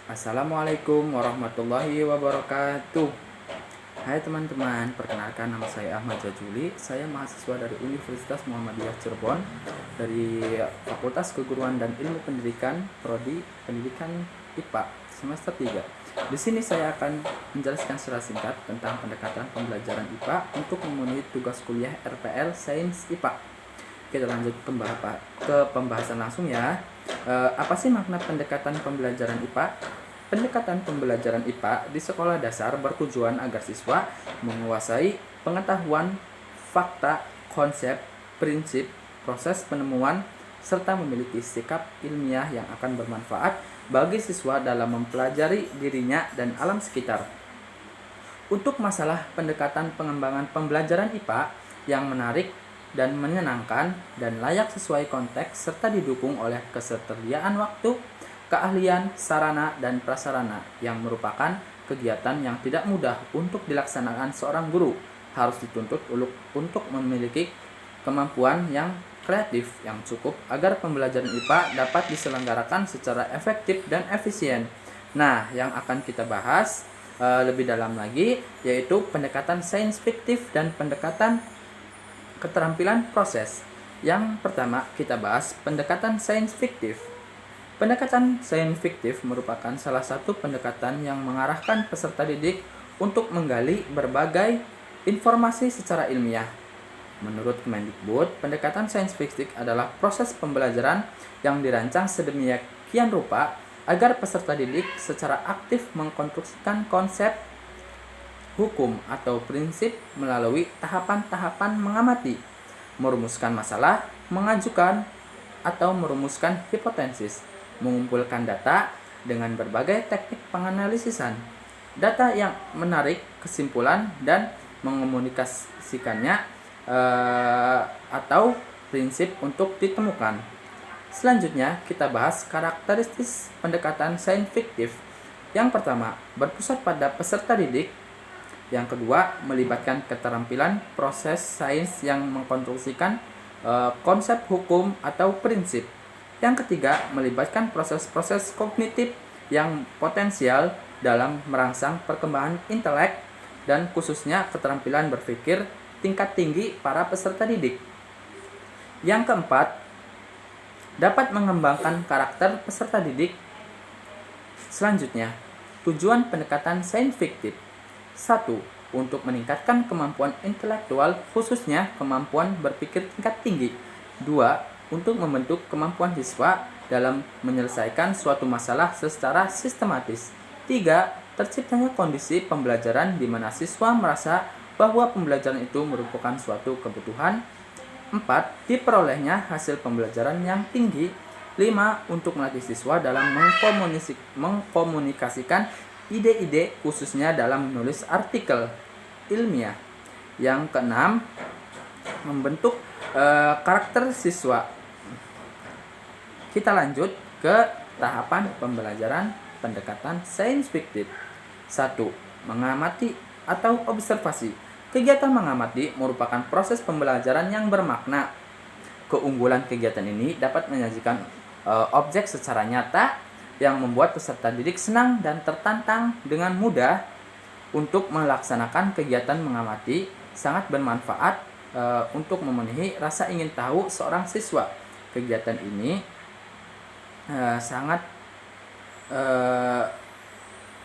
Assalamualaikum warahmatullahi wabarakatuh. Hai teman-teman, perkenalkan nama saya Ahmad Jajuli. Saya mahasiswa dari Universitas Muhammadiyah Cirebon dari Fakultas Keguruan dan Ilmu Pendidikan, Prodi Pendidikan IPA semester 3. Di sini saya akan menjelaskan secara singkat tentang pendekatan pembelajaran IPA untuk memenuhi tugas kuliah RPL Sains IPA. Kita lanjut ke pembahasan langsung ya. Apa sih makna pendekatan pembelajaran IPA? Pendekatan pembelajaran IPA di sekolah dasar bertujuan agar siswa menguasai pengetahuan, fakta, konsep, prinsip, proses penemuan, serta memiliki sikap ilmiah yang akan bermanfaat bagi siswa dalam mempelajari dirinya dan alam sekitar. Untuk masalah pendekatan pengembangan pembelajaran IPA yang menarik dan menyenangkan dan layak sesuai konteks serta didukung oleh ketersediaan waktu, keahlian, sarana, dan prasarana yang merupakan kegiatan yang tidak mudah untuk dilaksanakan seorang guru, harus dituntut untuk memiliki kemampuan yang kreatif yang cukup agar pembelajaran IPA dapat diselenggarakan secara efektif dan efisien. Nah, yang akan kita bahas lebih dalam lagi yaitu pendekatan sains fiktif dan pendekatan keterampilan proses. Yang pertama kita bahas pendekatan sains fiktif. Pendekatan sains fiktif merupakan salah satu pendekatan yang mengarahkan peserta didik untuk menggali berbagai informasi secara ilmiah. Menurut Kemendikbud, pendekatan sains fiktif adalah proses pembelajaran yang dirancang sedemikian rupa agar peserta didik secara aktif mengkonstruksikan konsep, hukum, atau prinsip melalui tahapan-tahapan mengamati, merumuskan masalah, mengajukan, atau merumuskan hipotesis, mengumpulkan data dengan berbagai teknik penganalisisan, data yang menarik kesimpulan dan mengomunikasikannya atau prinsip untuk ditemukan. Selanjutnya kita bahas karakteristik pendekatan sains fiktif. Yang pertama, berpusat pada peserta didik. Yang kedua, melibatkan keterampilan proses sains yang mengkonstruksikan konsep hukum atau prinsip. Yang ketiga, melibatkan proses-proses kognitif yang potensial dalam merangsang perkembangan intelek dan khususnya keterampilan berpikir tingkat tinggi para peserta didik. Yang keempat, dapat mengembangkan karakter peserta didik. Selanjutnya, tujuan pendekatan sains fiktif. 1. Untuk meningkatkan kemampuan intelektual khususnya kemampuan berpikir tingkat tinggi. 2. Untuk membentuk kemampuan siswa dalam menyelesaikan suatu masalah secara sistematis. 3. Terciptanya kondisi pembelajaran di mana siswa merasa bahwa pembelajaran itu merupakan suatu kebutuhan. 4. Diperolehnya hasil pembelajaran yang tinggi. 5. Untuk melatih siswa dalam mengkomunikasikan ide-ide khususnya dalam menulis artikel ilmiah. Yang keenam, membentuk karakter siswa. Kita lanjut ke tahapan pembelajaran pendekatan sains fiktif. 1. Mengamati atau observasi. Kegiatan mengamati merupakan proses pembelajaran yang bermakna. Keunggulan kegiatan ini dapat menyajikan objek secara nyata yang membuat peserta didik senang dan tertantang dengan mudah untuk melaksanakan kegiatan mengamati. Sangat bermanfaat untuk memenuhi rasa ingin tahu seorang siswa. Kegiatan ini sangat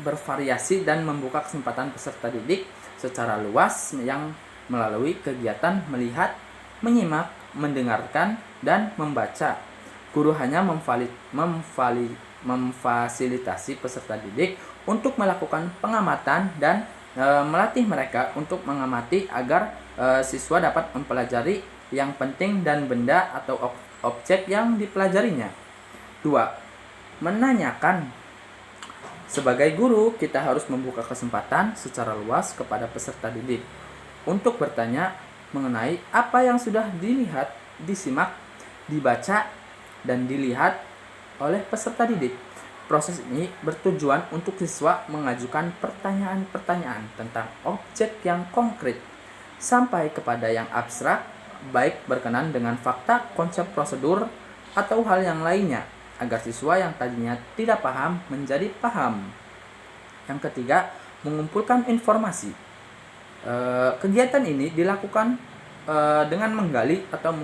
bervariasi dan membuka kesempatan peserta didik secara luas yang melalui kegiatan melihat, menyimak, mendengarkan, dan membaca. Guru hanya memfasilitasi peserta didik untuk melakukan pengamatan dan melatih mereka untuk mengamati agar siswa dapat mempelajari yang penting dan benda atau objek yang dipelajarinya. 2. Menanyakan. Sebagai guru, kita harus membuka kesempatan secara luas kepada peserta didik untuk bertanya mengenai apa yang sudah dilihat, disimak, dibaca, dan dilihat oleh peserta didik. Proses ini bertujuan untuk siswa mengajukan pertanyaan-pertanyaan tentang objek yang konkret sampai kepada yang abstrak, baik berkenan dengan fakta, konsep prosedur, atau hal yang lainnya, agar siswa yang tadinya tidak paham menjadi paham. Yang ketiga, mengumpulkan informasi. Kegiatan ini dilakukan dengan menggali atau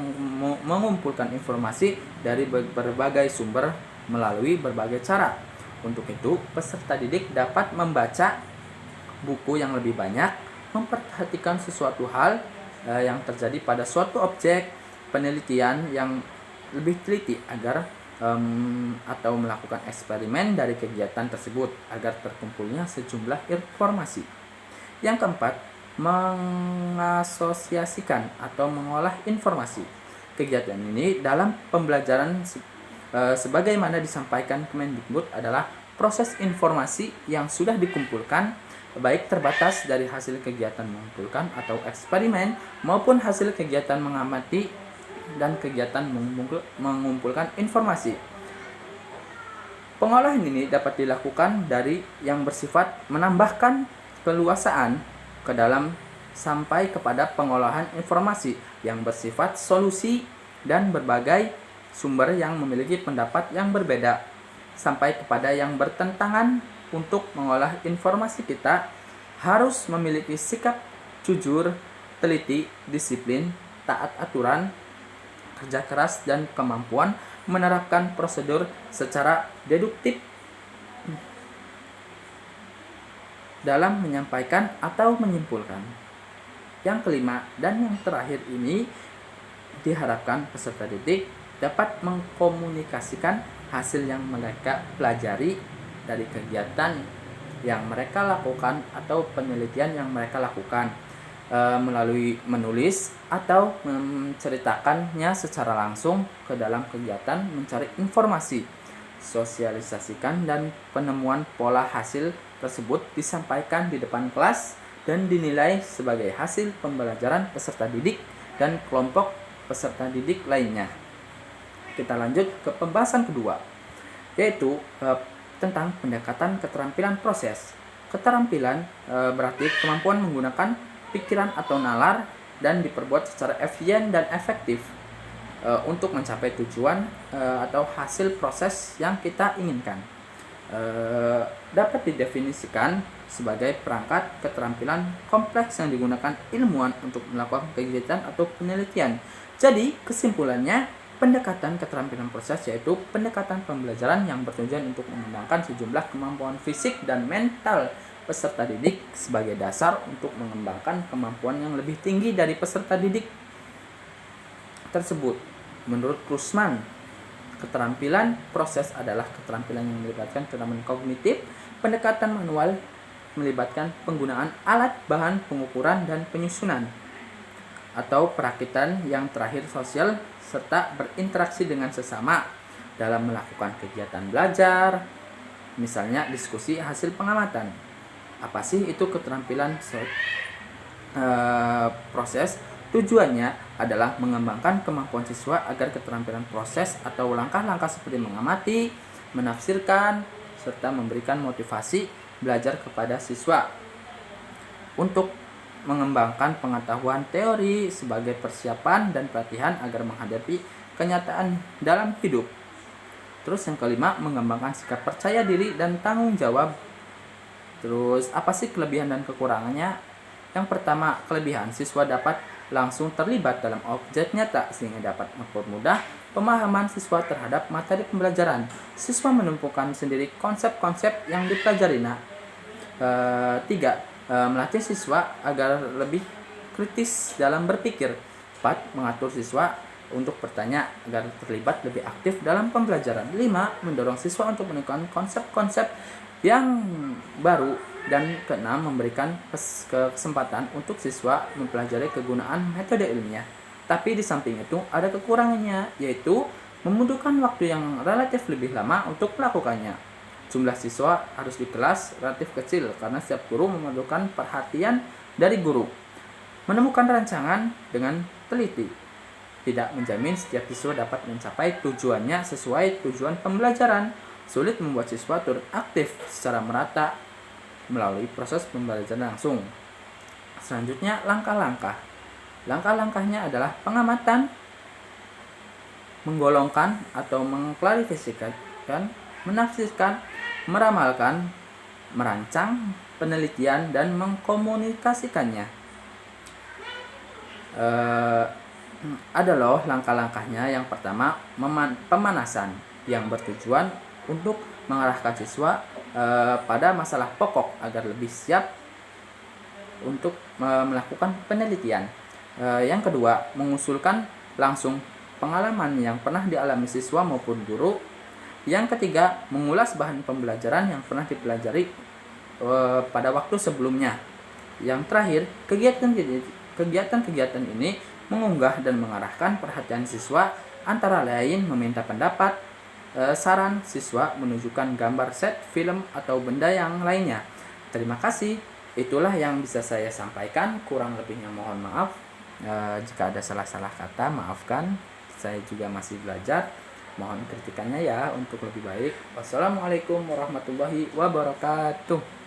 mengumpulkan informasi dari berbagai sumber melalui berbagai cara. Untuk itu, peserta didik dapat membaca buku yang lebih banyak, memperhatikan sesuatu hal yang terjadi pada suatu objek, penelitian yang lebih teliti agar atau melakukan eksperimen dari kegiatan tersebut agar terkumpulnya sejumlah informasi. Yang keempat, mengasosiasikan atau mengolah informasi. Kegiatan ini dalam pembelajaran sebagaimana disampaikan Kemendikbud adalah proses informasi yang sudah dikumpulkan, baik terbatas dari hasil kegiatan mengumpulkan atau eksperimen maupun hasil kegiatan mengamati dan kegiatan mengumpulkan informasi. Pengolahan ini dapat dilakukan dari yang bersifat menambahkan keluasaan ke dalam sampai kepada pengolahan informasi yang bersifat solusi dan berbagai sumber yang memiliki pendapat yang berbeda sampai kepada yang bertentangan. Untuk mengolah informasi kita harus memiliki sikap jujur, teliti, disiplin, taat aturan, kerja keras, dan kemampuan menerapkan prosedur secara deduktif dalam menyampaikan atau menyimpulkan. Yang kelima dan yang terakhir ini diharapkan peserta didik dapat mengkomunikasikan hasil yang mereka pelajari dari kegiatan yang mereka lakukan atau penelitian yang mereka lakukan melalui menulis atau menceritakannya secara langsung ke dalam kegiatan mencari informasi, sosialisasikan, dan penemuan pola hasil tersebut disampaikan di depan kelas dan dinilai sebagai hasil pembelajaran peserta didik dan kelompok peserta didik lainnya. Kita lanjut ke pembahasan kedua, yaitu tentang pendekatan keterampilan proses. Keterampilan berarti kemampuan menggunakan pikiran atau nalar dan diperbuat secara efisien dan efektif untuk mencapai tujuan atau hasil proses yang kita inginkan. Dapat didefinisikan sebagai perangkat keterampilan kompleks yang digunakan ilmuwan untuk melakukan kegiatan atau penelitian. Jadi kesimpulannya, pendekatan keterampilan proses yaitu pendekatan pembelajaran yang bertujuan untuk mengembangkan sejumlah kemampuan fisik dan mental peserta didik sebagai dasar untuk mengembangkan kemampuan yang lebih tinggi dari peserta didik tersebut. Menurut Krusman, keterampilan proses adalah keterampilan yang melibatkan keterampilan kognitif, pendekatan manual, melibatkan penggunaan alat, bahan pengukuran, dan penyusunan, atau perakitan yang terakhir sosial, serta berinteraksi dengan sesama dalam melakukan kegiatan belajar, misalnya diskusi hasil pengamatan. Apa sih itu keterampilan proses? Tujuannya adalah mengembangkan kemampuan siswa agar keterampilan proses atau langkah-langkah seperti mengamati, menafsirkan, serta memberikan motivasi belajar kepada siswa untuk mengembangkan pengetahuan teori sebagai persiapan dan pelatihan agar menghadapi kenyataan dalam hidup. Terus yang kelima, mengembangkan sikap percaya diri dan tanggung jawab. Terus apa sih kelebihan dan kekurangannya? Yang pertama, kelebihan, siswa dapat langsung terlibat dalam objek nyata sehingga dapat mempermudah pemahaman siswa terhadap materi pembelajaran. Siswa menumpukan sendiri konsep-konsep yang dipelajarinya. 3. Melatih siswa agar lebih kritis dalam berpikir. 4. Mengatur siswa untuk bertanya agar terlibat lebih aktif dalam pembelajaran. 5. Mendorong siswa untuk menemukan konsep-konsep yang baru. Dan 6. Memberikan kesempatan untuk siswa mempelajari kegunaan metode ilmiah. Tapi di samping itu ada kekurangannya, yaitu membutuhkan waktu yang relatif lebih lama untuk melakukannya. Jumlah siswa harus di kelas relatif kecil karena setiap guru memerlukan perhatian dari guru. Menemukan rancangan dengan teliti tidak menjamin setiap siswa dapat mencapai tujuannya sesuai tujuan pembelajaran. Sulit membuat siswa turut aktif secara merata melalui proses pembelajaran langsung. Selanjutnya, langkah-langkah. Langkah-langkahnya adalah pengamatan, menggolongkan atau mengklarifikasikan menjelaskan, menafsirkan, meramalkan, merancang penelitian, dan mengkomunikasikannya. Ada loh langkah-langkahnya. Yang pertama, pemanasan yang bertujuan untuk mengarahkan siswa pada masalah pokok agar lebih siap untuk melakukan penelitian. Yang kedua, mengusulkan langsung pengalaman yang pernah dialami siswa maupun guru. Yang ketiga, mengulas bahan pembelajaran yang pernah dipelajari pada waktu sebelumnya. Yang terakhir, kegiatan-kegiatan ini mengunggah dan mengarahkan perhatian siswa, antara lain meminta pendapat, saran siswa, menunjukkan gambar set, film, atau benda yang lainnya. Terima kasih. Itulah yang bisa saya sampaikan. Kurang lebihnya mohon maaf. Jika ada salah-salah kata, maafkan. Saya juga masih belajar. Mohon kritikannya ya untuk lebih baik. Wassalamualaikum warahmatullahi wabarakatuh.